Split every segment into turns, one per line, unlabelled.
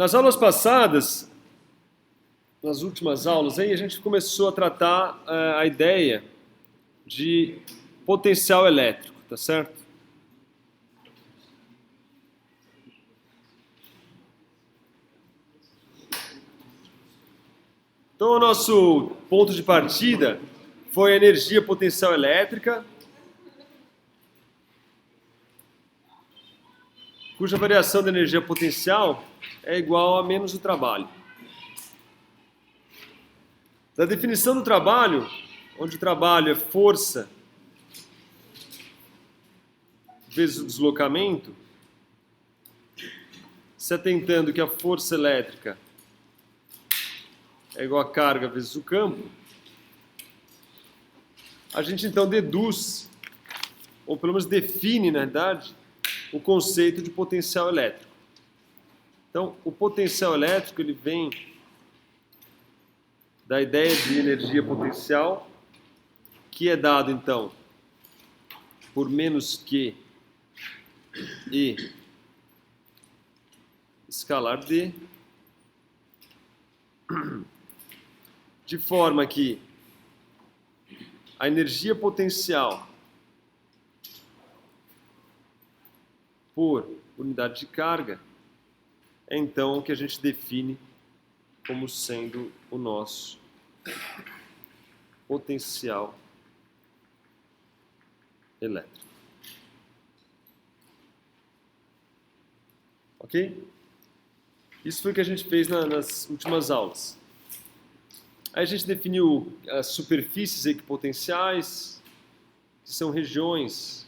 Nas aulas passadas, nas últimas aulas, aí a gente começou a tratar a ideia de potencial elétrico, tá certo? Então, o nosso ponto de partida foi a energia potencial elétrica, cuja variação da energia potencial é igual a menos o trabalho. Da definição do trabalho, onde o trabalho é força vezes o deslocamento, se atentando que a força elétrica é igual a carga vezes o campo, a gente então deduz, ou pelo menos define, na verdade, o conceito de potencial elétrico. Então, o potencial elétrico ele vem da ideia de energia potencial, que é dado, então, por menos Q E escalar D, de forma que a energia potencial por unidade de carga é então o que a gente define como sendo o nosso potencial elétrico. Ok? Isso foi o que a gente fez nas últimas aulas. Aí a gente definiu as superfícies equipotenciais, que são regiões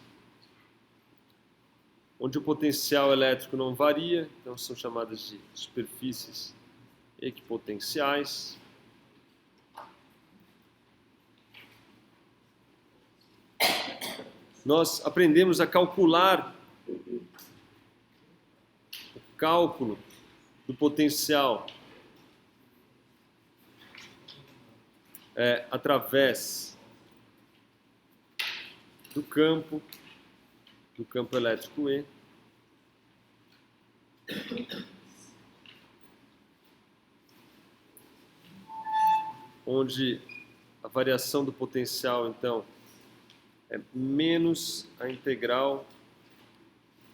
onde o potencial elétrico não varia, então são chamadas de superfícies equipotenciais. Nós aprendemos a calcular o cálculo do potencial através do campo elétrico E, onde a variação do potencial, então, é menos a integral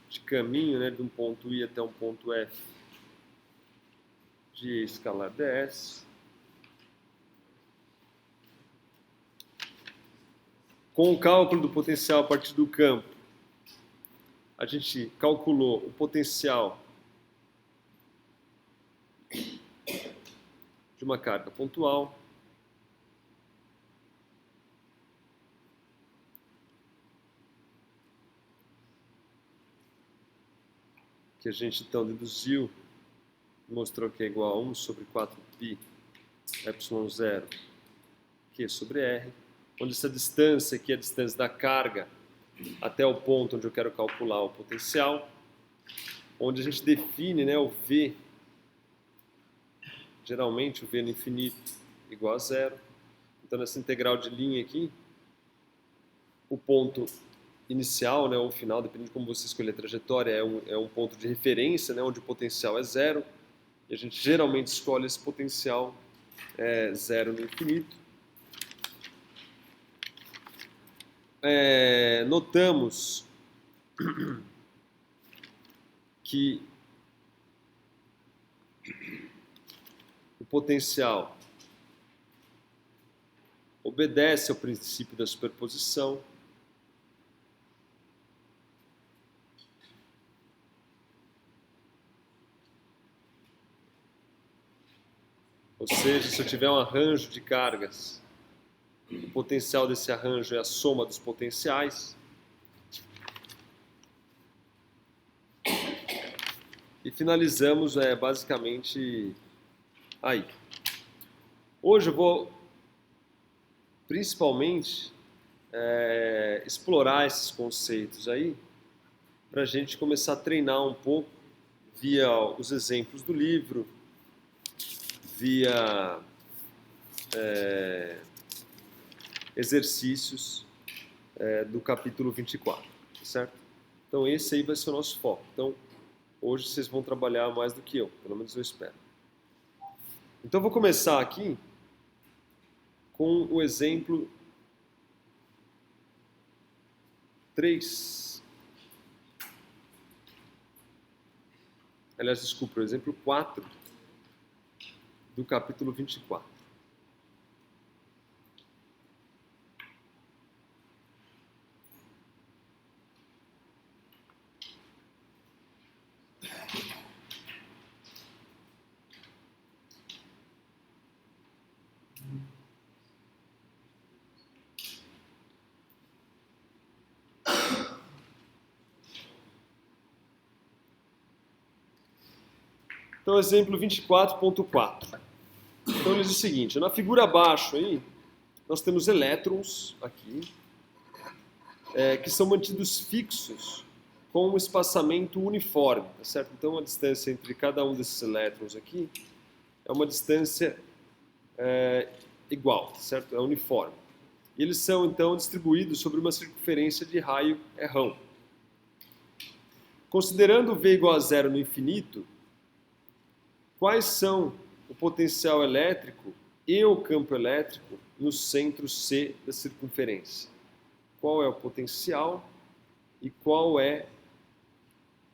de caminho, né, de um ponto I até um ponto F de E escalar ds. Com o cálculo do potencial a partir do campo, a gente calculou o potencial de uma carga pontual. Que a gente então deduziu, mostrou que é igual a 1 sobre 4π ε0 Q sobre R, onde essa distância aqui é a distância da carga até o ponto onde eu quero calcular o potencial, onde a gente define, né, o V, geralmente o V no infinito igual a zero. Então nessa integral de linha aqui, o ponto inicial, né, ou final, dependendo de como você escolher a trajetória, é um ponto de referência, né, onde o potencial é zero, e a gente geralmente escolhe esse potencial zero no infinito. Notamos que o potencial obedece ao princípio da superposição. Ou seja, se eu tiver um arranjo de cargas, o potencial desse arranjo é a soma dos potenciais. E finalizamos basicamente aí. Hoje eu vou principalmente explorar esses conceitos aí para a gente começar a treinar um pouco via os exemplos do livro, via exercícios do capítulo 24, certo? Então esse aí vai ser o nosso foco. Então, Hoje vocês vão trabalhar mais do que eu, pelo menos eu espero. Então eu vou começar aqui com o exemplo 3. Aliás, desculpa, o exemplo 4 do capítulo 24. Então, exemplo 24.4. Então, ele diz o seguinte, na figura abaixo aí, nós temos elétrons aqui, que são mantidos fixos com um espaçamento uniforme, tá certo? Então, a distância entre cada um desses elétrons aqui é uma distância igual, tá certo? É uniforme. E eles são, então, distribuídos sobre uma circunferência de raio rão. Considerando V igual a zero no infinito, quais são o potencial elétrico e o campo elétrico no centro C da circunferência? Qual é o potencial e qual é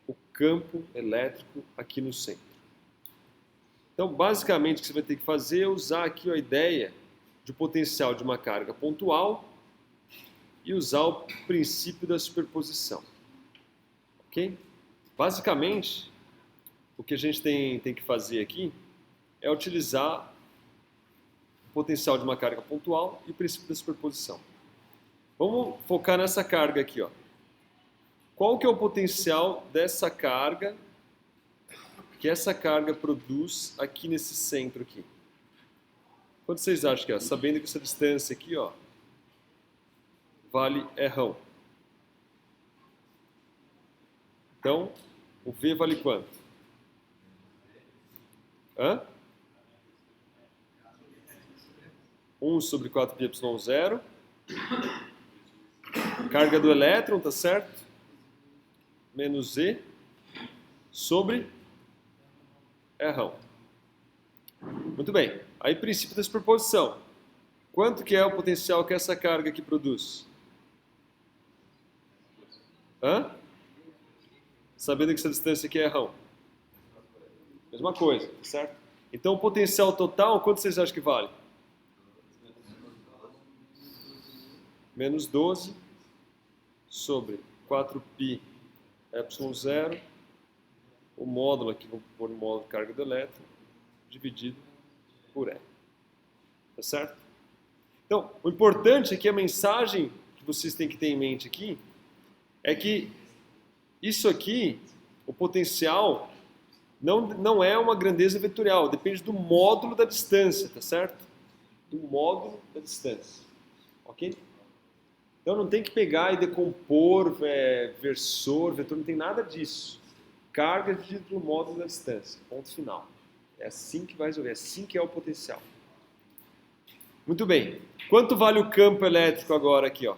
o campo elétrico aqui no centro? Então, basicamente, o que você vai ter que fazer é usar aqui a ideia de potencial de uma carga pontual e usar o princípio da superposição. Ok? Basicamente, o que a gente tem que fazer aqui é utilizar o potencial de uma carga pontual e o princípio da superposição. Vamos focar nessa carga aqui, ó. Qual que é o potencial dessa carga que essa carga produz aqui nesse centro aqui? Quanto vocês acham que é? Sabendo que essa distância aqui, ó, vale rão. Então, o V vale quanto? Hã? 1 sobre 4πε0. Carga do elétron, tá certo? Menos E sobre rão. Muito bem. Aí, princípio da superposição. Quanto que é o potencial que essa carga aqui produz? Hã? Sabendo que essa distância aqui é rão. Mesma coisa, certo? Então, o potencial total, quanto vocês acham que vale? Menos 12 sobre 4πε0, o módulo aqui, vamos pôr o módulo de carga do elétron, dividido por E. Tá certo? Então, o importante é que a mensagem que vocês têm que ter em mente aqui é que isso aqui, o potencial, não é uma grandeza vetorial, depende do módulo da distância, tá certo? Do módulo da distância, ok? Então não tem que pegar e decompor versor, vetor, não tem nada disso. Carga dividida pelo módulo da distância, ponto final. É assim que vai resolver, é assim que é o potencial. Muito bem. Quanto vale o campo elétrico agora aqui, ó?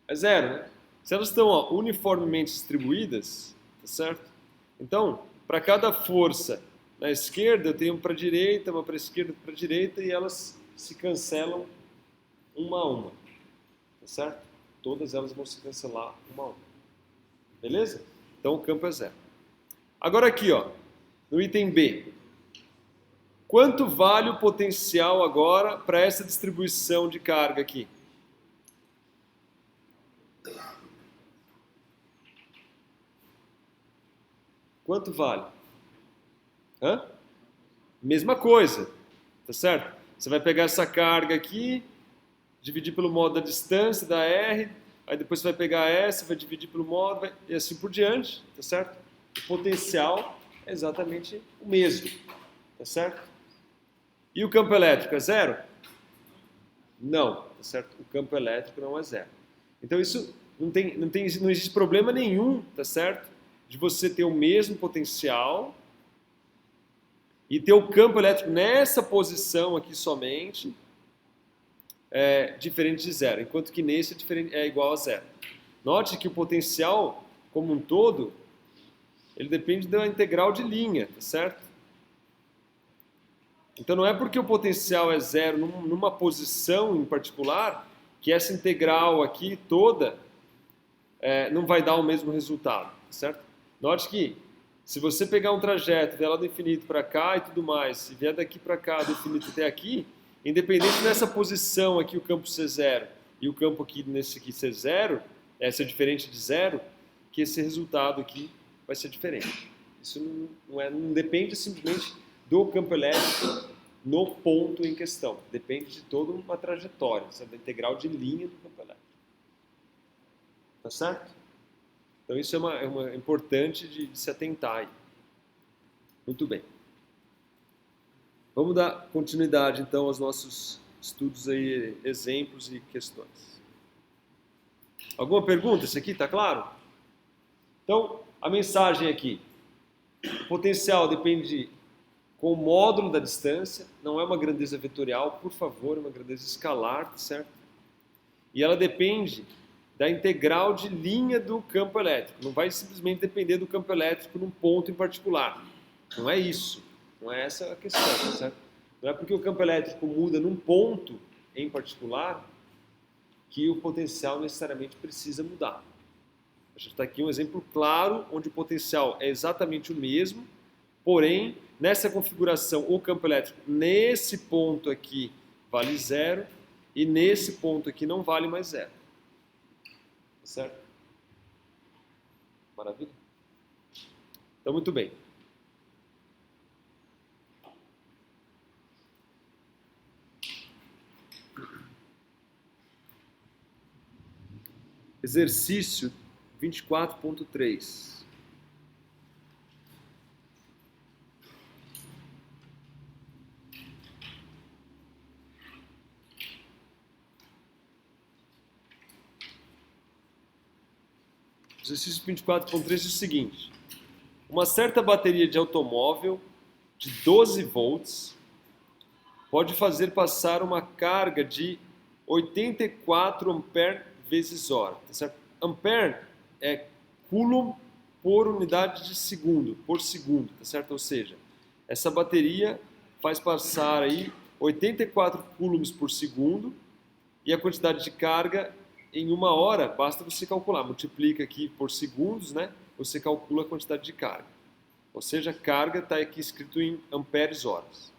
É zero, né? Se elas estão uniformemente distribuídas, tá certo? Então, para cada força na esquerda, eu tenho uma para a direita, uma para a esquerda, para a direita, e elas se cancelam uma a uma. Tá certo? Todas elas vão se cancelar uma a uma. Beleza? Então, o campo é zero. Agora aqui, ó, no item B. Quanto vale o potencial agora para essa distribuição de carga aqui? Quanto vale? Hã? Mesma coisa, tá certo? Você vai pegar essa carga aqui, dividir pelo módulo da distância, da R, aí depois você vai pegar essa, vai dividir pelo módulo, e assim por diante, tá certo? O potencial é exatamente o mesmo, tá certo? E o campo elétrico é zero? Não, tá certo? O campo elétrico não é zero. Então isso não existe problema nenhum, tá certo? De você ter o mesmo potencial e ter o campo elétrico nessa posição aqui somente diferente de zero, enquanto que nesse é igual a zero. Note que o potencial como um todo, ele depende da integral de linha, tá certo? Então não é porque o potencial é zero numa posição em particular que essa integral aqui toda não vai dar o mesmo resultado, tá certo? Note que se você pegar um trajeto dela do infinito para cá e tudo mais, se vier daqui para cá do infinito até aqui, independente dessa posição aqui o campo ser zero e o campo aqui nesse aqui ser zero, ser diferente de zero, que esse resultado aqui vai ser diferente. Isso não depende simplesmente do campo elétrico no ponto em questão. Depende de toda uma trajetória, da integral de linha do campo elétrico. Tá certo? Então isso é importante de se atentar aí. Muito bem. Vamos dar continuidade então aos nossos estudos aí, exemplos e questões. Alguma pergunta? Isso aqui está claro? Então, a mensagem aqui. O potencial depende com o módulo da distância, não é uma grandeza vetorial, por favor, é uma grandeza escalar, tá certo? E ela depende da integral de linha do campo elétrico. Não vai simplesmente depender do campo elétrico num ponto em particular. Não é isso. Não é essa a questão, tá certo? Não é porque o campo elétrico muda num ponto em particular que o potencial necessariamente precisa mudar. A gente está aqui um exemplo claro onde o potencial é exatamente o mesmo, porém, nessa configuração, o campo elétrico nesse ponto aqui vale zero e nesse ponto aqui não vale mais zero. Tá certo? Maravilha? Então, muito bem. Exercício 24.3. Exercício 24.3 diz o seguinte: uma certa bateria de automóvel de 12 volts pode fazer passar uma carga de 84 ampere vezes hora. Tá certo? Ampere é coulomb por unidade de segundo, por segundo, tá certo? Ou seja, essa bateria faz passar aí 84 coulombs por segundo e a quantidade de carga em uma hora, basta você calcular, multiplica aqui por segundos, né? Você calcula a quantidade de carga. Ou seja, a carga está aqui escrito em amperes horas.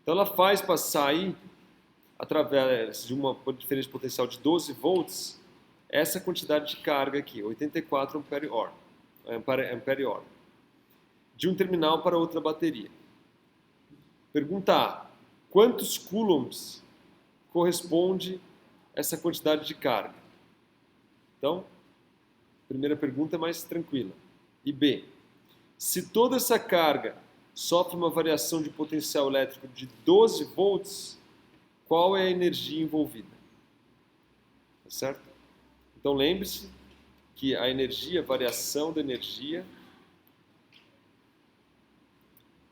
Então ela faz passar aí, através de uma diferença de potencial de 12 volts, essa quantidade de carga aqui, 84 ampere-hora, de um terminal para outra bateria. Pergunta A: quantos coulombs corresponde essa quantidade de carga? Então, a primeira pergunta é mais tranquila. E B: se toda essa carga sofre uma variação de potencial elétrico de 12 volts, qual é a energia envolvida? Tá certo? Então lembre-se que a energia, a variação da energia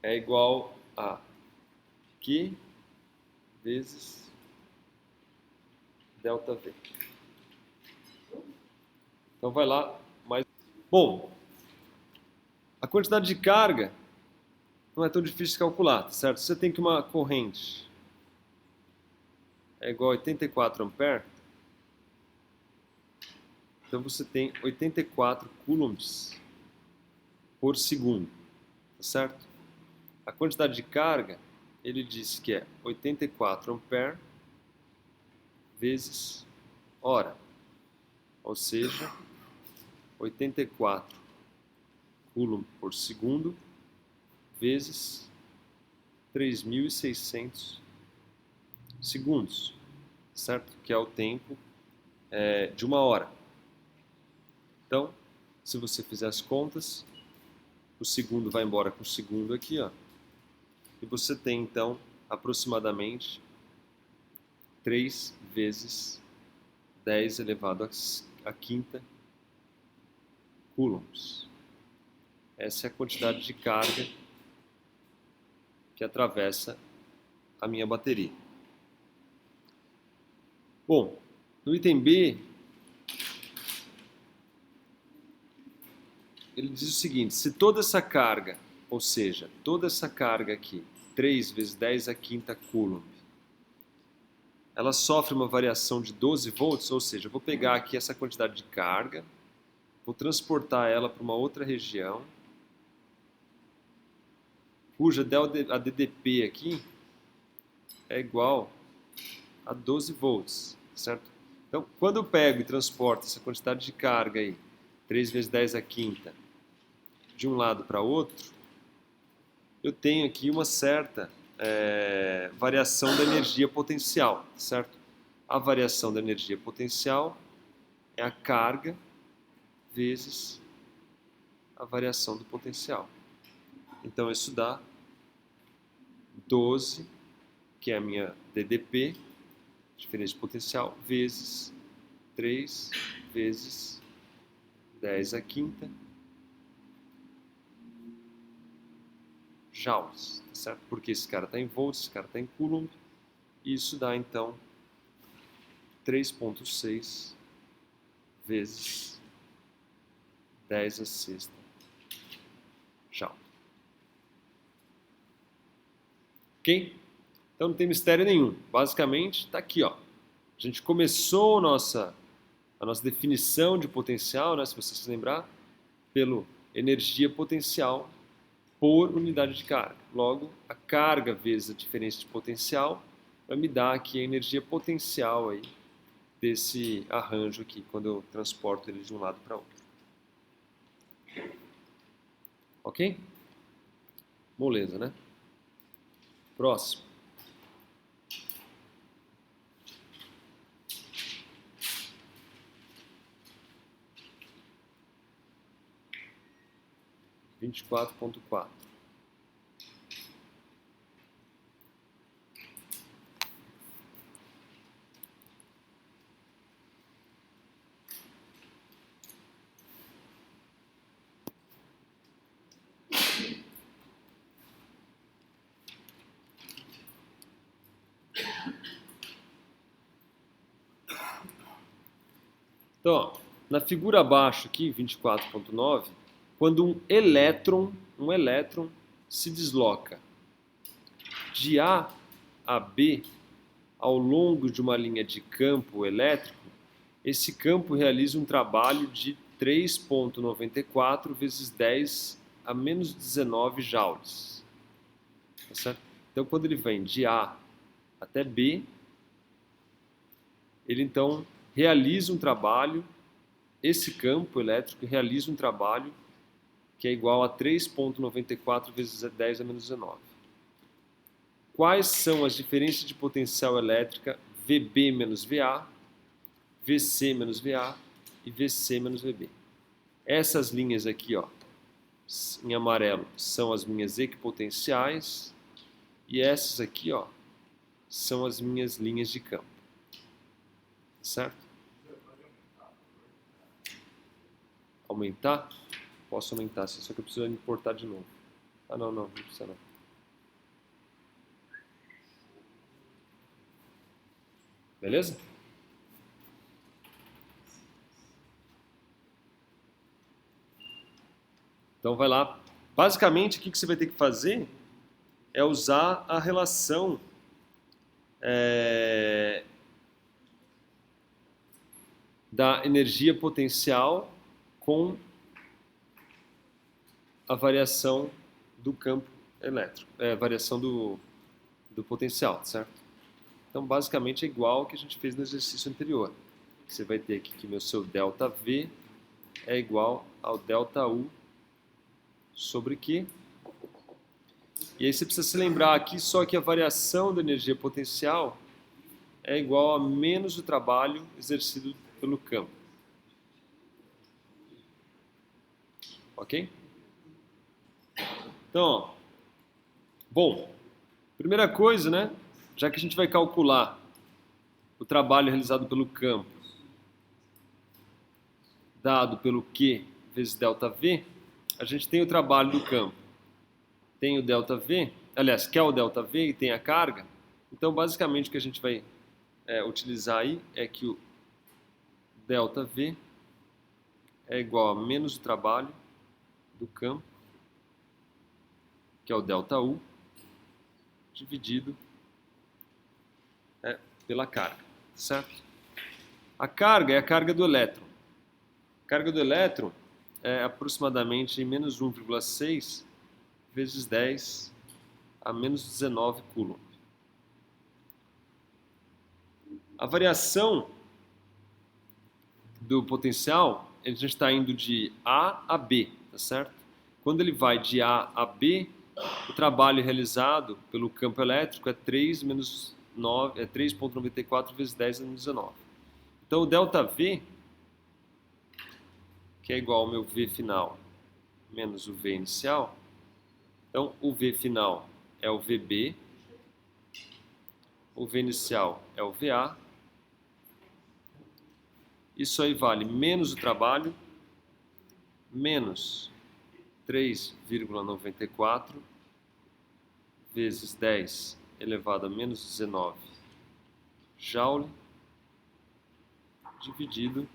é igual a Q vezes delta V. Então vai lá mais. Bom, a quantidade de carga não é tão difícil de calcular, tá certo? Você tem que uma corrente é igual a 84 ampere, então você tem 84 coulombs por segundo, tá certo? A quantidade de carga, ele disse que é 84 ampere vezes hora, ou seja, 84 coulomb por segundo vezes 3.600 segundos, certo? Que é o tempo de uma hora. Então, se você fizer as contas, o segundo vai embora com o segundo aqui, ó, e você tem então aproximadamente 3 vezes 10 elevado à quinta coulombs. Essa é a quantidade de carga que atravessa a minha bateria. Bom, no item B, ele diz o seguinte, se toda essa carga, ou seja, toda essa carga aqui, 3 vezes 10 a quinta coulomb, ela sofre uma variação de 12 volts, ou seja, eu vou pegar aqui essa quantidade de carga, vou transportar ela para uma outra região, cuja a DDP aqui é igual a 12 volts, certo? Então, quando eu pego e transporto essa quantidade de carga aí, 3 vezes 10 a quinta, de um lado para outro, eu tenho aqui uma certa variação da energia potencial, certo? A variação da energia potencial é a carga vezes a variação do potencial. Então, isso dá 12, que é a minha DDP, diferença de potencial, vezes 3 vezes 10 a quinta joules, tá certo? Porque esse cara está em volts, esse cara está em coulomb, e isso dá então 3,6 vezes 10 a sexta joule. Ok? Então não tem mistério nenhum. Basicamente está aqui, ó. A gente começou a nossa definição de potencial, né, se você se lembrar, pelo energia potencial por unidade de carga. Logo, a carga vezes a diferença de potencial vai me dar aqui a energia potencial aí desse arranjo aqui, quando eu transporto ele de um lado para outro. Ok? Moleza, né? Próximo. Vinte e 24.4. Então, ó, na figura abaixo aqui, 24.9, quando um elétron se desloca de A a B ao longo de uma linha de campo elétrico, esse campo realiza um trabalho de 3,94 vezes 10 a menos 19 joules. Tá certo? Então, quando ele vem de A até B, ele então realiza um trabalho, esse campo elétrico realiza um trabalho que é igual a 3,94 vezes 10 a menos 19. Quais são as diferenças de potencial elétrica VB menos VA, VC menos VA e VC menos VB? Essas linhas aqui, ó, em amarelo, são as minhas equipotenciais e essas aqui, ó, são as minhas linhas de campo. Certo? Aumentar? Posso aumentar, só que eu preciso importar de novo. Ah, não precisa não. Beleza? Então vai lá. Basicamente, o que você vai ter que fazer é usar a relação da energia potencial com a variação do campo elétrico, variação do potencial, certo? Então, basicamente, é igual ao que a gente fez no exercício anterior. Você vai ter aqui que o seu ΔV é igual ao ΔU sobre Q. E aí você precisa se lembrar aqui só que a variação da energia potencial é igual a menos o trabalho exercido pelo campo. Ok? Então, ó, bom, primeira coisa, né? Já que a gente vai calcular o trabalho realizado pelo campo dado pelo Q vezes ΔV, a gente tem o trabalho do campo, tem o ΔV, aliás, que é o ΔV e tem a carga. Então, basicamente, o que a gente vai utilizar aí é que o ΔV é igual a menos o trabalho do campo, que é o ΔU, dividido pela carga, certo? A carga é a carga do elétron. A carga do elétron é aproximadamente menos 1,6 vezes 10 a menos 19 coulomb. A variação do potencial, a gente está indo de A a B, tá certo? Quando ele vai de A a B, o trabalho realizado pelo campo elétrico é 3,94 vezes 10 a menos 19. Então o ΔV, que é igual ao meu V final menos o V inicial, então o V final é o VB, o V inicial é o VA, isso aí vale menos o trabalho, menos 3,94 vezes 10 elevado a menos 19 Joule, dividido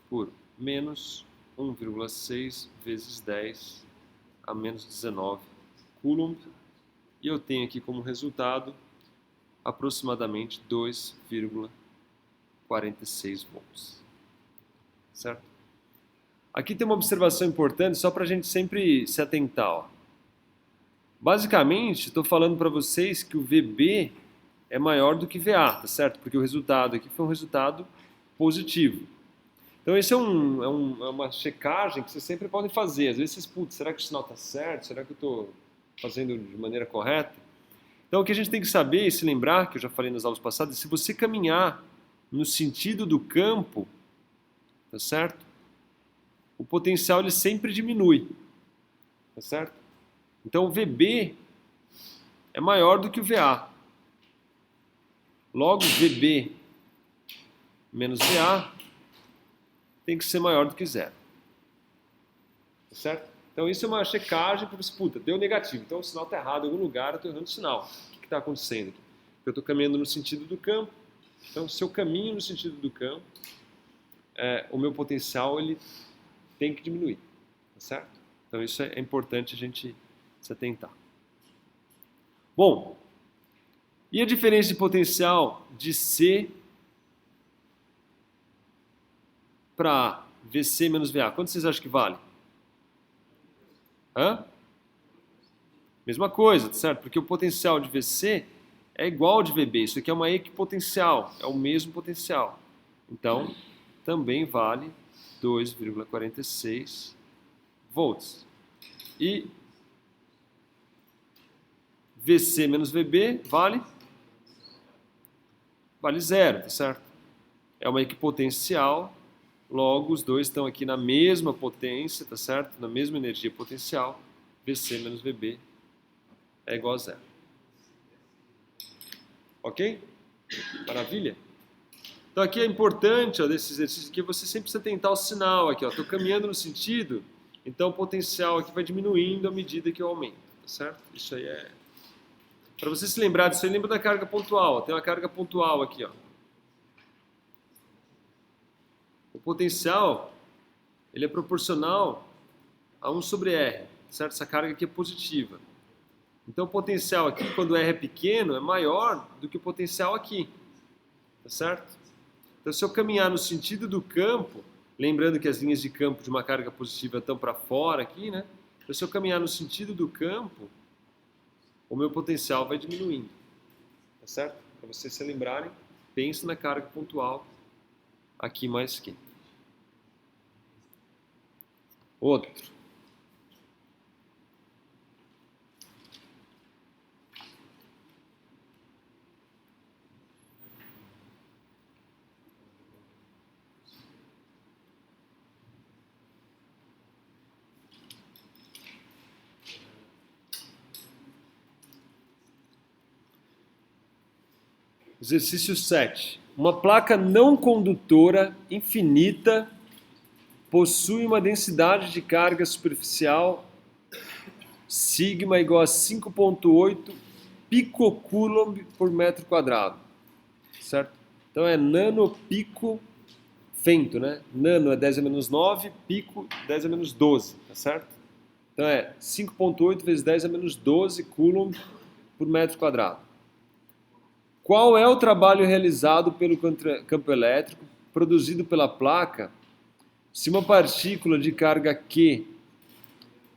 por menos 1,6 vezes 10 a menos 19 Coulomb, e eu tenho aqui como resultado aproximadamente 2,46 volts. Certo? Aqui tem uma observação importante, só para a gente sempre se atentar. Ó. Basicamente, estou falando para vocês que o VB é maior do que VA, tá certo? Porque o resultado aqui foi um resultado positivo. Então, esse é uma checagem que vocês sempre podem fazer. Às vezes vocês, putz, será que o sinal está certo? Será que eu estou fazendo de maneira correta? Então, o que a gente tem que saber e se lembrar, que eu já falei nas aulas passadas, se você caminhar no sentido do campo, tá certo? O potencial ele sempre diminui, tá certo? Então, o VB é maior do que o VA. Logo, VB menos VA tem que ser maior do que zero. Tá certo? Então isso é uma checagem para você, puta, deu negativo, então o sinal está errado em algum lugar, eu estou errando o sinal. O que está acontecendo aqui? Eu estou caminhando no sentido do campo, então se eu caminho no sentido do campo, o meu potencial ele tem que diminuir. Tá certo? Então isso é importante a gente se atentar. Bom, e a diferença de potencial de C para VC menos VA? Quanto vocês acham que vale? Hã? Mesma coisa, certo? Porque o potencial de VC é igual ao de VB. Isso aqui é uma equipotencial, é o mesmo potencial. Então, também vale 2,46 volts. E VC menos VB vale zero, tá certo? É uma equipotencial, logo os dois estão aqui na mesma potência, tá certo? Na mesma energia potencial, VC menos VB é igual a zero. Ok? Maravilha? Então aqui é importante, ó, desse exercício aqui, você sempre precisa tentar o sinal aqui, ó. Estou caminhando no sentido, então o potencial aqui vai diminuindo à medida que eu aumento, tá certo? Isso aí é... Para você se lembrar disso aí, lembra da carga pontual, ó. Tem uma carga pontual aqui, ó. O potencial, ele é proporcional a 1 sobre R, certo? Essa carga aqui é positiva. Então o potencial aqui, quando R é pequeno, é maior do que o potencial aqui, tá certo? Então se eu caminhar no sentido do campo, lembrando que as linhas de campo de uma carga positiva estão para fora aqui, né? Então se eu caminhar no sentido do campo, o meu potencial vai diminuindo, tá certo? Para vocês se lembrarem, pense na carga pontual aqui mais quente. Outro. Exercício 7. Uma placa não condutora infinita possui uma densidade de carga superficial sigma igual a 5,8 picocoulomb por metro quadrado. Certo? Então é nanopico Fento, né? Nano é 10 a menos 9, pico 10 a menos 12, tá certo? Então é 5,8 vezes 10 a menos 12 coulomb por metro quadrado. Qual é o trabalho realizado pelo campo elétrico produzido pela placa se uma partícula de carga Q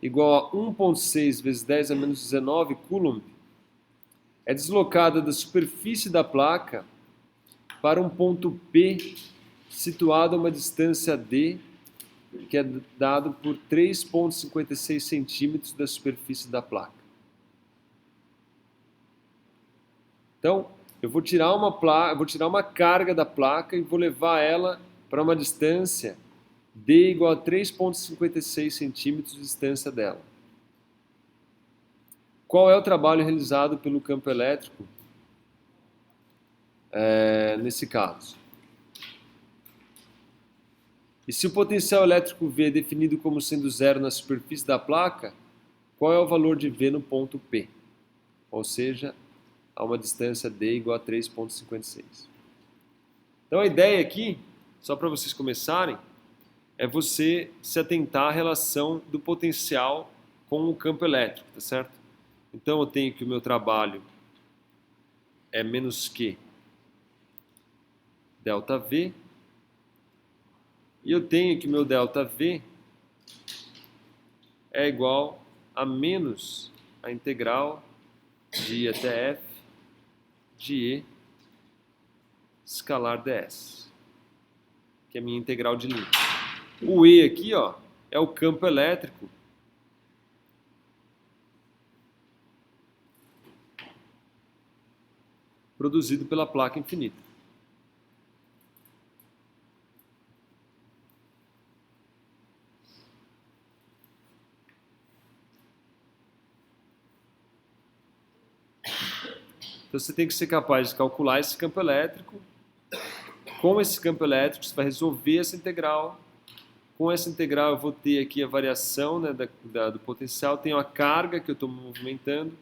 igual a 1,6 vezes 10 a menos 19 coulomb é deslocada da superfície da placa para um ponto P situado a uma distância D, que é dado por 3,56 centímetros da superfície da placa. Então, eu vou tirar uma carga da placa e vou levar ela para uma distância D igual a 3,56 centímetros de distância dela. Qual é o trabalho realizado pelo campo elétrico nesse caso? E se o potencial elétrico V é definido como sendo zero na superfície da placa, qual é o valor de V no ponto P? Ou seja, a uma distância D igual a 3,56. Então a ideia aqui, só para vocês começarem, é você se atentar à relação do potencial com o campo elétrico, tá certo? Então eu tenho que o meu trabalho é menos Q delta V, e eu tenho que o meu delta V é igual a menos a integral de I até F de E escalar ds, que é a minha integral de linha. O E aqui, ó, é o campo elétrico produzido pela placa infinita. Então você tem que ser capaz de calcular esse campo elétrico. Com esse campo elétrico você vai resolver essa integral. Com essa integral eu vou ter aqui a variação, né, do potencial. Tenho a carga que eu estou movimentando.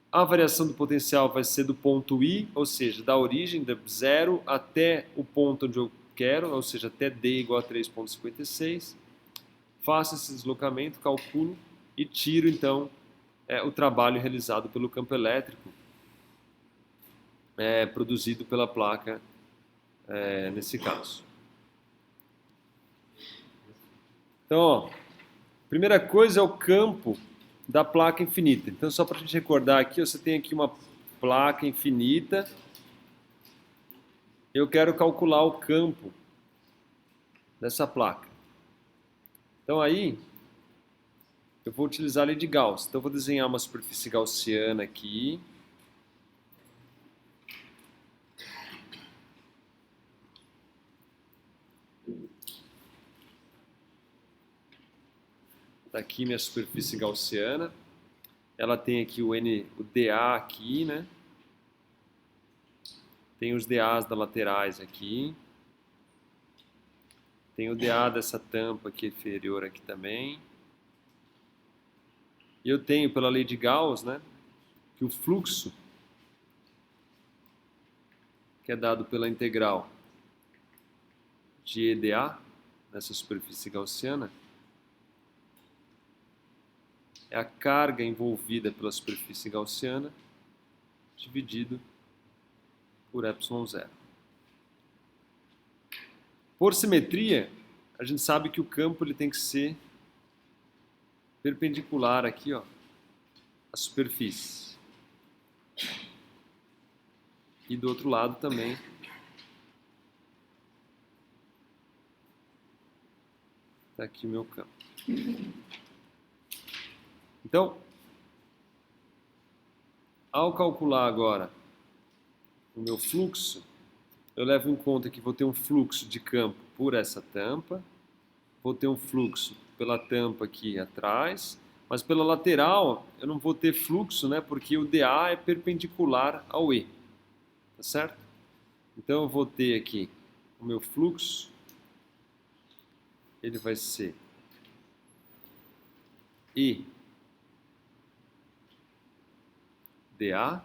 A variação do potencial vai ser do ponto I, ou seja, da origem, da zero até o ponto onde eu quero, ou seja, até D igual a 3,56. Faço esse deslocamento, calculo e tiro então o trabalho realizado pelo campo elétrico produzido pela placa nesse caso. Então, ó, primeira coisa é o campo da placa infinita. Então, só para a gente recordar aqui, você tem aqui uma placa infinita. Eu quero calcular o campo dessa placa. Então, aí, eu vou utilizar a lei de Gauss. Então, eu vou desenhar uma superfície gaussiana aqui. Está aqui minha superfície gaussiana. Ela tem aqui o dA aqui, né? Tem os dAs das laterais aqui. Tem o dA dessa tampa aqui inferior aqui também. E eu tenho, pela lei de Gauss, né, que o fluxo, que é dado pela integral de EdA, nessa superfície gaussiana, é a carga envolvida pela superfície gaussiana dividido por ε0. Por simetria, a gente sabe que o campo ele tem que ser perpendicular aqui, ó, à superfície. E do outro lado também está aqui o meu campo. Então, ao calcular agora o meu fluxo, eu levo em conta que vou ter um fluxo de campo por essa tampa, vou ter um fluxo pela tampa aqui atrás, mas pela lateral eu não vou ter fluxo, né, porque o dA é perpendicular ao E, tá certo? Então eu vou ter aqui o meu fluxo, ele vai ser E dA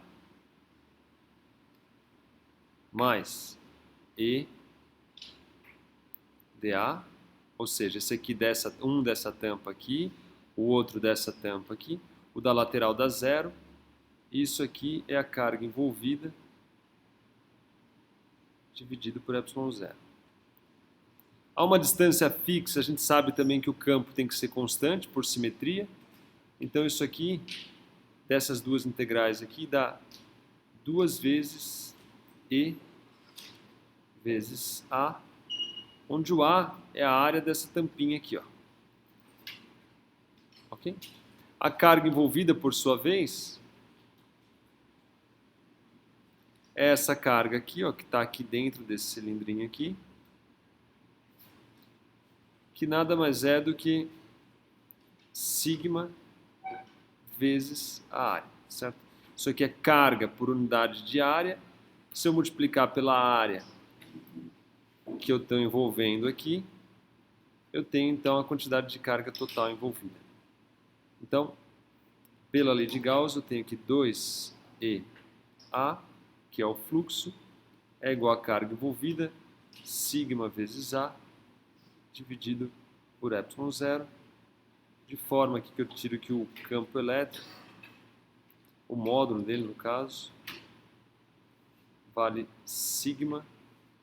mais E dA, ou seja, esse aqui um dessa tampa aqui, o outro dessa tampa aqui, o da lateral dá 0, isso aqui é a carga envolvida dividido por ε0. A uma distância fixa, a gente sabe também que o campo tem que ser constante por simetria, então isso aqui, dessas duas integrais aqui, dá 2 vezes E vezes A, onde o A é a área dessa tampinha aqui, ó. Ok? A carga envolvida, por sua vez, é essa carga aqui, ó, que está aqui dentro desse cilindrinho aqui, que nada mais é do que sigma vezes a área, certo? Isso aqui é carga por unidade de área. Se eu multiplicar pela área que eu estou envolvendo aqui, eu tenho então a quantidade de carga total envolvida. Então, pela lei de Gauss, eu tenho que 2EA, que é o fluxo, é igual a carga envolvida, sigma vezes A, dividido por ε0, de forma aqui que eu tiro que o campo elétrico, o módulo dele no caso, vale sigma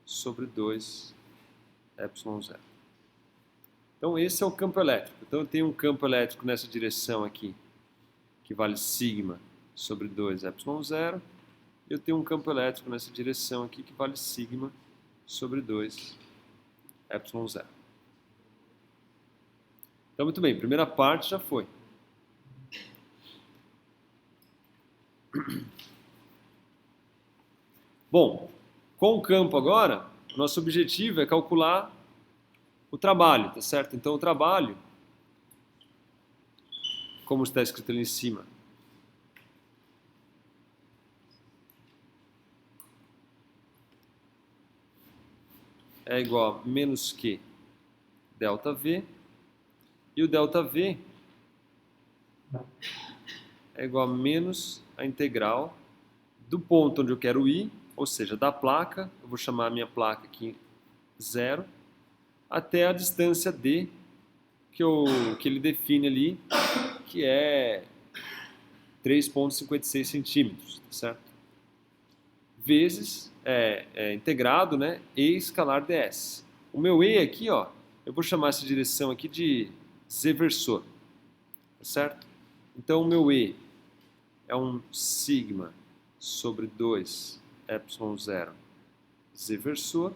sobre 2 ε0. Então esse é o campo elétrico. Então eu tenho um campo elétrico nessa direção aqui, que vale sigma sobre 2 ε0. Eu tenho um campo elétrico nessa direção aqui, que vale sigma sobre 2 ε0. Então muito bem, primeira parte já foi. Bom, com o campo agora, nosso objetivo é calcular o trabalho, tá certo? Então o trabalho, como está escrito ali em cima, é igual a menos Q ΔV, e o ΔV é igual a menos a integral do ponto onde eu quero ir, ou seja, da placa, eu vou chamar a minha placa aqui 0, até a distância D, que ele define ali, que é 3,56 centímetros, tá certo? Vezes, integrado, né, E escalar ds. O meu E aqui, ó, eu vou chamar essa direção aqui de Z versor, tá certo? Então o meu E é um sigma sobre 2 ε0 Z versor.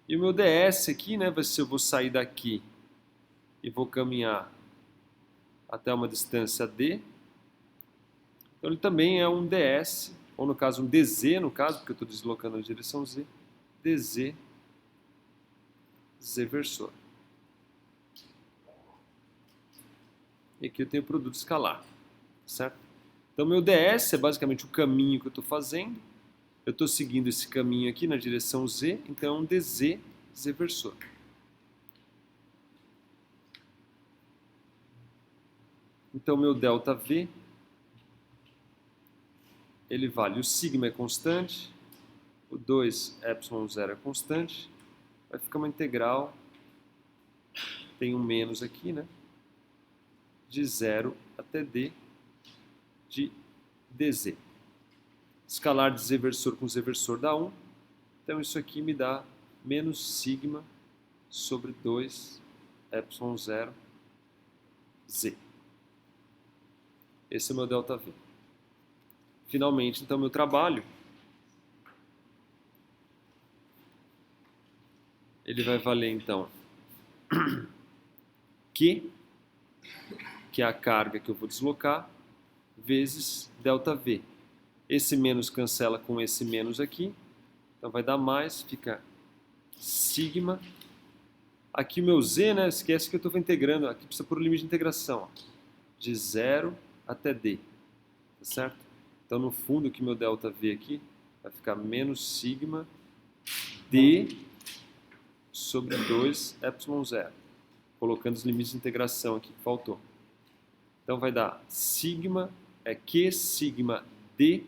E o meu ds aqui, né, vai ser, eu vou sair daqui e vou caminhar até uma distância d. Então ele também é um ds, ou no caso um dz, no caso, porque eu estou deslocando na direção z, dz Z versor. E aqui eu tenho o produto escalar, certo? Então meu ds é basicamente o caminho que eu estou fazendo. Eu estou seguindo esse caminho aqui na direção z, então é um dz Z versor. Então meu ΔV, ele vale, o sigma é constante, o 2 ε0 é constante, vai ficar uma integral, tem um menos aqui, né? De 0 até d de dz. Escalar de Z versor com Z versor dá 1. Então isso aqui me dá menos sigma sobre 2 ε0 z. Esse é o meu ΔV. Finalmente, então, meu trabalho, ele vai valer, então, Q, que é a carga que eu vou deslocar, vezes ΔV. Esse menos cancela com esse menos aqui, então vai dar mais, fica sigma. Aqui o meu z, né, esquece que eu estou integrando, aqui precisa pôr o limite de integração, ó, de 0 até d, tá certo? Então no fundo que meu ΔV aqui vai ficar menos sigma d sobre 2 ε0, colocando os limites de integração aqui que faltou. Então vai dar sigma, Q sigma d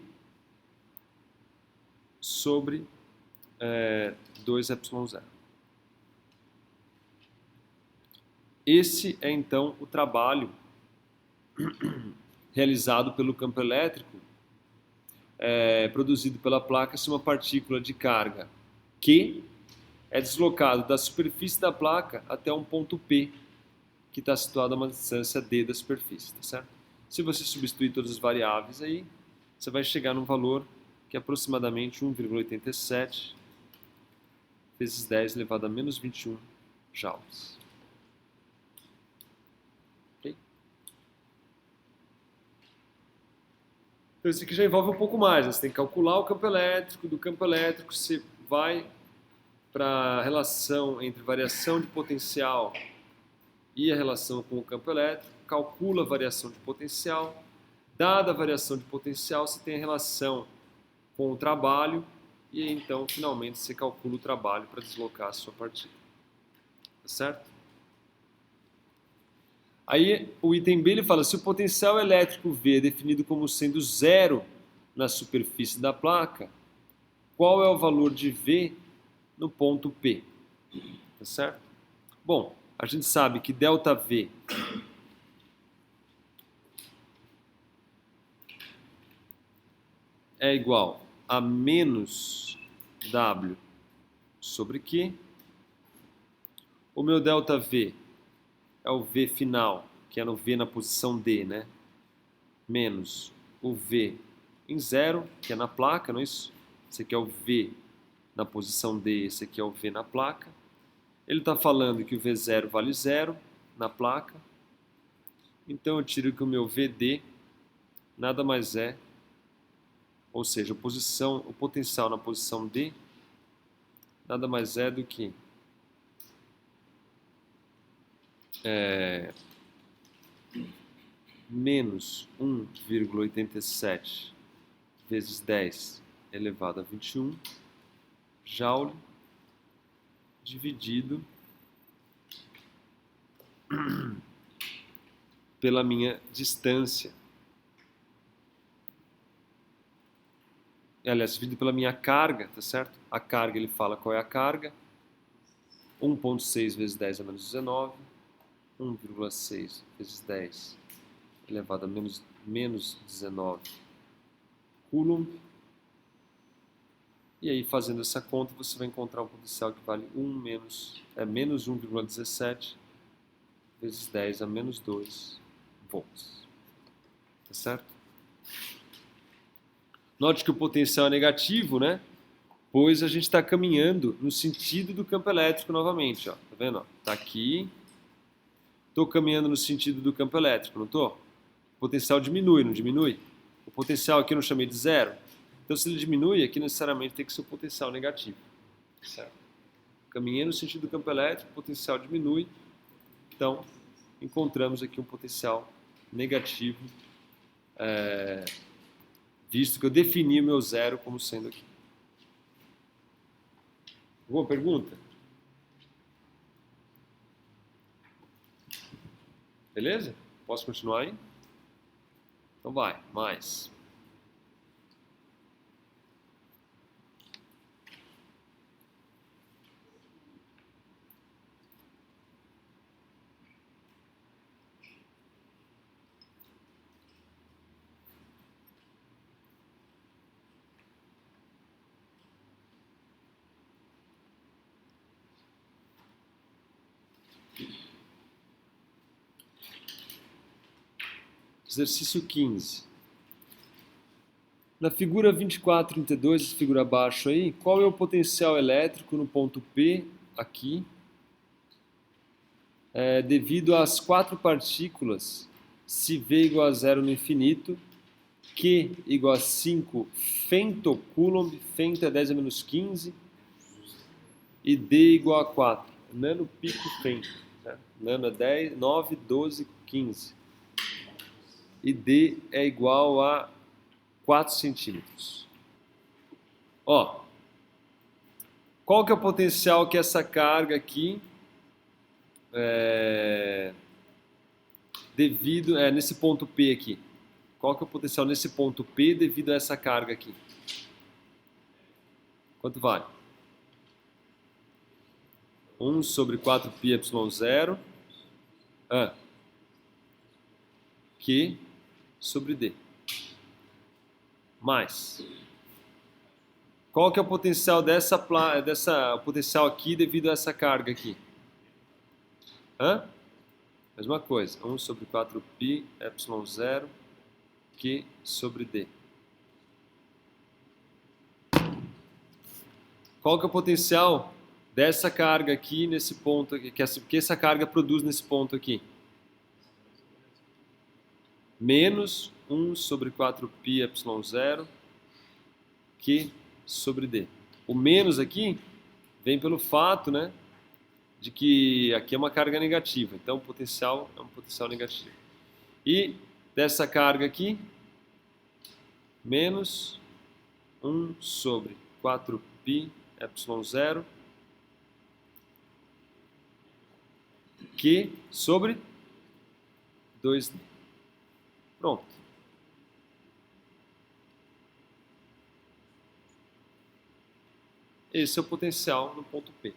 sobre 2ε0. Esse é então o trabalho realizado pelo campo elétrico produzido pela placa se uma partícula de carga Q é deslocado da superfície da placa até um ponto P, que está situado a uma distância D da superfície, tá certo? Se você substituir todas as variáveis aí, você vai chegar num valor que é aproximadamente 1,87 vezes 10 elevado a menos 21 joules. Okay? Então isso aqui já envolve um pouco mais, né? Você tem que calcular o campo elétrico, do campo elétrico você vai para a relação entre variação de potencial e a relação com o campo elétrico, calcula a variação de potencial, dada a variação de potencial você tem a relação com o trabalho e então finalmente você calcula o trabalho para deslocar a sua partícula. Tá certo? Aí o item B ele fala, se o potencial elétrico V é definido como sendo zero na superfície da placa, qual é o valor de V no ponto P? Tá certo? Bom, a gente sabe que ΔV é igual a menos W sobre Q. O meu ΔV é o V final, que é no V na posição D, né? Menos o V em zero, que é na placa, não é isso? Esse aqui é o V na posição D, esse aqui é o V na placa. Ele está falando que o V0 vale zero na placa. Então eu tiro que o meu VD nada mais é, ou seja, o potencial na posição D nada mais é do que menos 1,87 vezes 10 elevado a 21 joule dividido pela minha distância. Aliás, dividido pela minha carga, tá certo? A carga, ele fala qual é a carga. 1,6 vezes 10 a menos 19. 1,6 vezes 10 elevado a menos 19 coulomb. E aí, fazendo essa conta, você vai encontrar um potencial que vale menos 1,17 vezes 10 a menos 2 volts. Tá certo? Note que o potencial é negativo, né? Pois a gente está caminhando no sentido do campo elétrico novamente. Ó. Tá vendo? Está aqui. Estou caminhando no sentido do campo elétrico, não estou? O potencial diminui, não diminui? O potencial aqui eu não chamei de zero. Então, se ele diminui, aqui necessariamente tem que ser o potencial negativo. Certo? Caminhando no sentido do campo elétrico, o potencial diminui. Então, encontramos aqui um potencial negativo, visto que eu defini o meu zero como sendo aqui. Alguma pergunta? Beleza? Posso continuar aí? Então vai, mais. Exercício 15. Na figura 2432, figura abaixo aí, qual é o potencial elétrico no ponto P, aqui, devido às 4 partículas, se V igual a 0 no infinito, Q igual a 5 femtocoulomb, femto é 10 a menos 15, e D igual a 4, nano pico femto, né? Nano é 10, 9, 12, 15. E D é igual a 4 centímetros. Ó, qual que é o potencial que essa carga aqui, nesse ponto P aqui, qual que é o potencial nesse ponto P devido a essa carga aqui? Quanto vale? 1 sobre 4π ε0 Q sobre D. Mais. Qual que é o potencial o potencial aqui devido a essa carga aqui? Mesma coisa. 1 sobre 4π ε0 Q sobre D. Qual que é o potencial dessa carga aqui nesse ponto aqui? Que essa carga produz nesse ponto aqui? Menos 1 sobre 4π ε0 Q sobre D. O menos aqui vem pelo fato, né, de que aqui é uma carga negativa. Então o potencial é um potencial negativo. E dessa carga aqui, menos 1 sobre 4π ε0 Q sobre 2D. Pronto. Esse é o potencial no ponto P.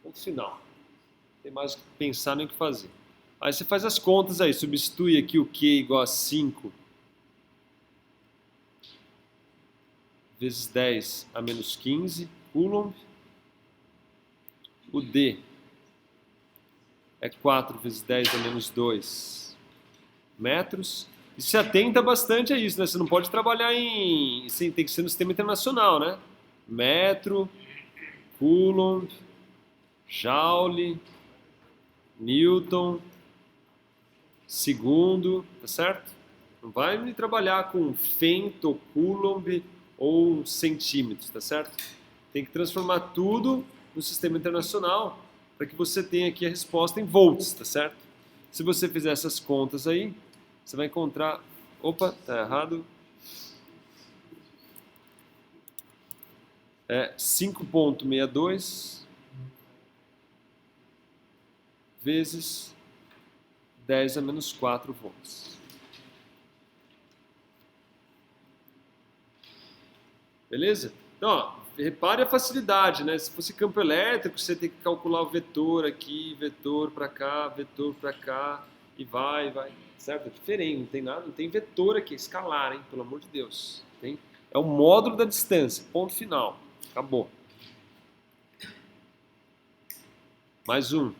Ponto final. Não tem mais o que pensar nem o que fazer. Aí você faz as contas aí, substitui aqui o Q igual a 5 vezes 10 a menos 15 Coulomb. O D é 4 vezes 10 a menos 2 metros. E se atenta bastante a isso, né? Você não pode trabalhar em... Tem que ser no sistema internacional, né? Metro, Coulomb, Joule, Newton, segundo, tá certo? Não vai me trabalhar com femto, Coulomb ou centímetros, tá certo? Tem que transformar tudo no sistema internacional para que você tenha aqui a resposta em volts, tá certo? Se você fizer essas contas aí, você vai encontrar... Opa, tá errado. É 5,62 vezes 10 a menos 4 volts. Beleza? Então, ó, repare a facilidade, né? Se fosse campo elétrico, você tem que calcular o vetor aqui, vetor para cá, e vai, certo? É diferente, não tem nada, não tem vetor aqui, é escalar, hein? Pelo amor de Deus. É o módulo da distância, ponto final. Acabou. Mais um.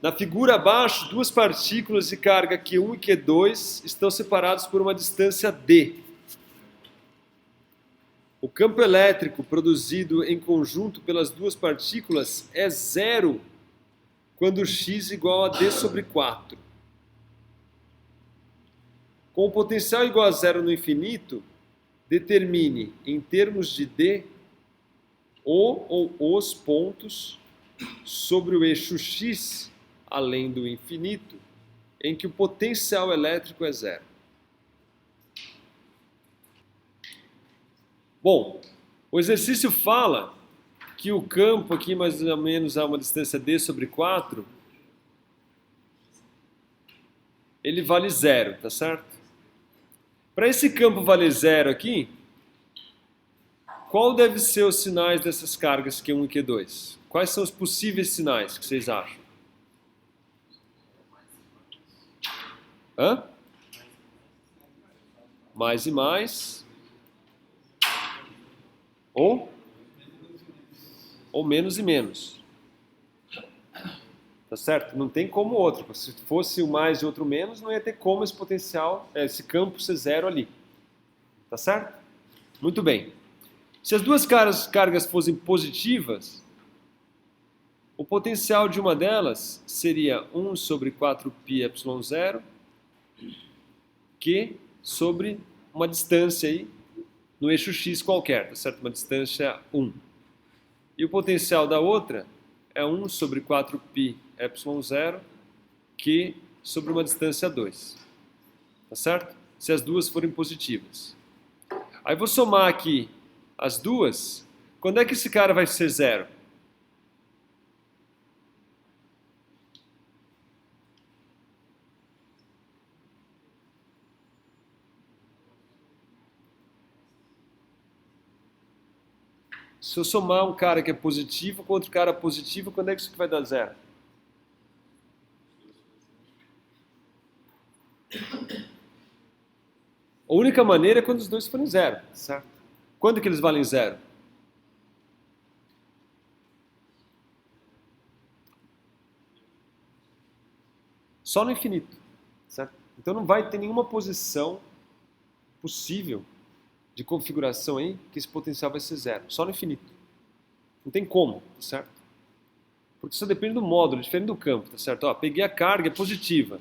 Na figura abaixo, duas partículas de carga Q1 e Q2 estão separadas por uma distância d. O campo elétrico produzido em conjunto pelas duas partículas é zero quando x igual a d sobre 4. Com o potencial igual a zero no infinito, determine, em termos de d, o ou os pontos sobre o eixo x, além do infinito, em que o potencial elétrico é zero. Bom, o exercício fala que o campo aqui mais ou menos a uma distância d sobre 4, ele vale zero, tá certo? Para esse campo valer zero aqui, qual deve ser os sinais dessas cargas Q1 e Q2? Quais são os possíveis sinais que vocês acham? Mais e mais. Ou menos e menos. Tá certo? Não tem como outro. Se fosse o mais e outro menos, não ia ter como esse potencial, esse campo ser zero ali. Tá certo? Muito bem. Se as duas cargas fossem positivas, o potencial de uma delas seria 1 sobre 4π ε0 Q sobre uma distância aí no eixo x qualquer, tá certo? Uma distância 1. E o potencial da outra é 1 sobre 4π ε0 Q sobre uma distância 2. Tá certo? se as duas forem positivas. Aí vou somar aqui as duas. Quando é que esse cara vai ser zero? Se eu somar um cara que é positivo com outro cara positivo, quando é que isso aqui vai dar zero? A única maneira é quando os dois forem zero, certo? Quando que eles valem zero? Só no infinito, certo? Então não vai ter nenhuma posição possível de configuração aí que esse potencial vai ser zero, só no infinito. Não tem como, tá certo? Porque isso depende do módulo, diferente do campo, tá certo? Ó, peguei a carga, é positiva.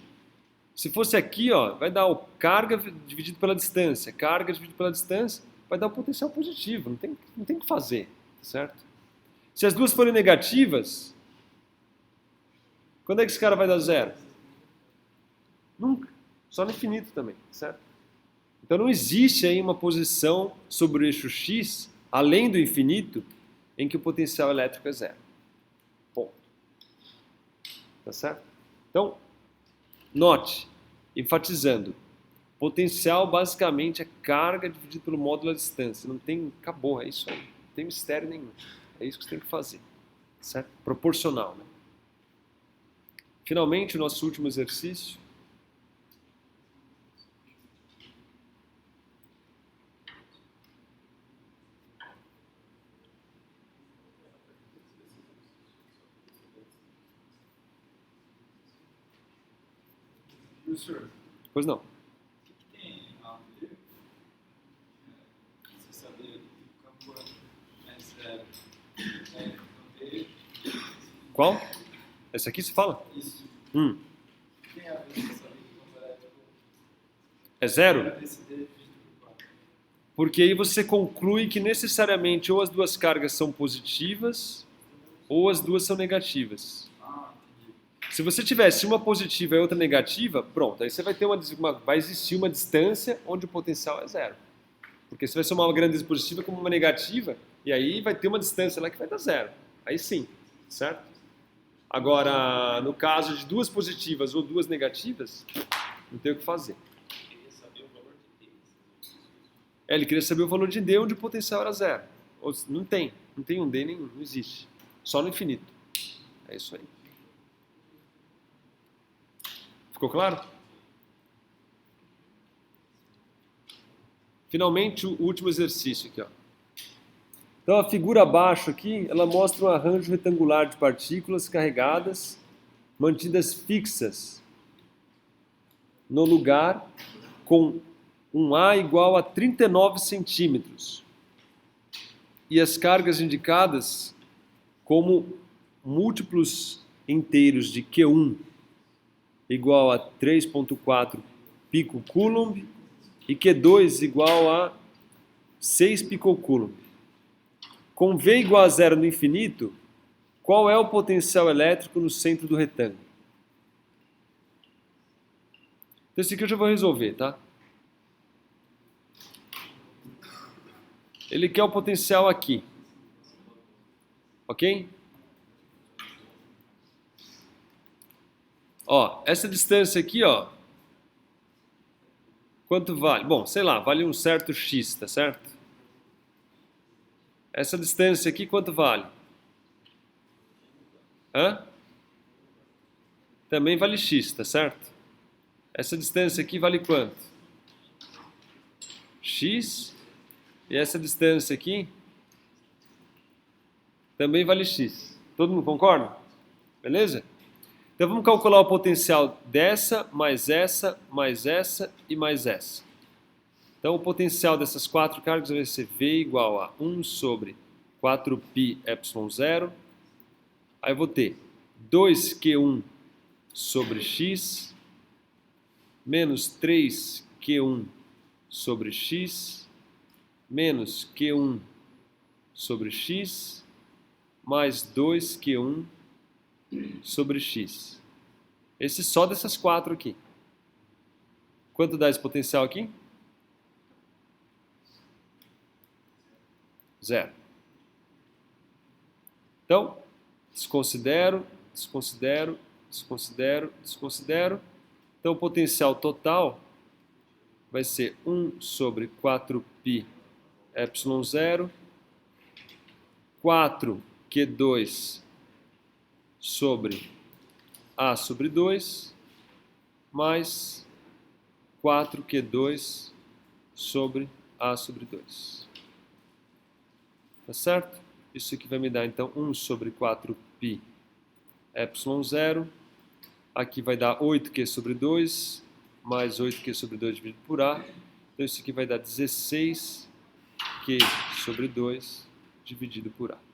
Se fosse aqui, ó, vai dar o carga dividido pela distância, carga dividido pela distância, vai dar o potencial positivo, não tem o que fazer, tá certo? Se as duas forem negativas, quando é que esse cara vai dar zero? Nunca, só no infinito também, certo? Então não existe aí uma posição sobre o eixo X, além do infinito, em que o potencial elétrico é zero. Ponto. Tá certo? Então, note, enfatizando, potencial basicamente é carga dividido pelo módulo da distância. Não tem, acabou, é isso aí. Não tem mistério nenhum. É isso que você tem que fazer. Certo? Proporcional, né? Finalmente, o nosso último exercício.
Professor,
Pois não.
o que tem a ver você saber que o campo é zero?
Qual? Esse aqui se fala?
Isso.
Hum.
O que tem a ver você saber que o campo elétrico
É zero?
vai decidir dividido por 4?
Porque aí você conclui que necessariamente ou as duas cargas são positivas ou as duas são negativas.
Ah, entendi.
Se você tivesse uma positiva e outra negativa, pronto, aí você vai ter vai existir uma distância onde o potencial é zero. Porque você vai somar uma grande positiva com uma negativa e aí vai ter uma distância lá que vai dar zero. Aí sim, certo? Agora, no caso de duas positivas ou duas negativas, não tem o que fazer.
Queria saber o valor de D.
Ele queria saber o valor de D onde o potencial era zero. Não tem um D nenhum, não existe. Só no infinito. É isso aí. Ficou claro? Finalmente, o último exercício aqui, ó. Então, a figura abaixo aqui, ela mostra um arranjo retangular de partículas carregadas, mantidas fixas no lugar, com um A igual a 39 centímetros. E as cargas indicadas como múltiplos inteiros de Q1 igual a 3,4 picocoulomb e Q2 igual a 6 picocoulomb. Com V igual a zero no infinito, qual é o potencial elétrico no centro do retângulo? Então, esse aqui eu já vou resolver, tá? Ele quer o potencial aqui. Ok? Ó, essa distância aqui, ó. Quanto vale? Bom, sei lá, vale um certo X, tá certo? Essa distância aqui, quanto vale? Hã? Também vale X, tá certo? Essa distância aqui vale quanto? X. E essa distância aqui também vale X. Todo mundo concorda? Beleza? Então vamos calcular o potencial dessa, mais essa, mais essa e mais essa. Então o potencial dessas quatro cargas vai ser V igual a 1 sobre 4π ε0. Aí eu vou ter 2Q1 sobre X menos 3Q1 sobre X menos Q1 sobre X mais 2Q1 sobre X. Esse só dessas quatro aqui. Quanto dá esse potencial aqui? 0. Então, desconsidero. Então, o potencial total vai ser 1 sobre 4π epsilon 0, 4q2 sobre A sobre 2, mais 4q2 sobre A sobre 2. Tá certo? Isso aqui vai me dar, então, 1 sobre 4π epsilon 0. Aqui vai dar 8q sobre 2, mais 8q sobre 2 dividido por A. Então, isso aqui vai dar 16q sobre 2 dividido por A.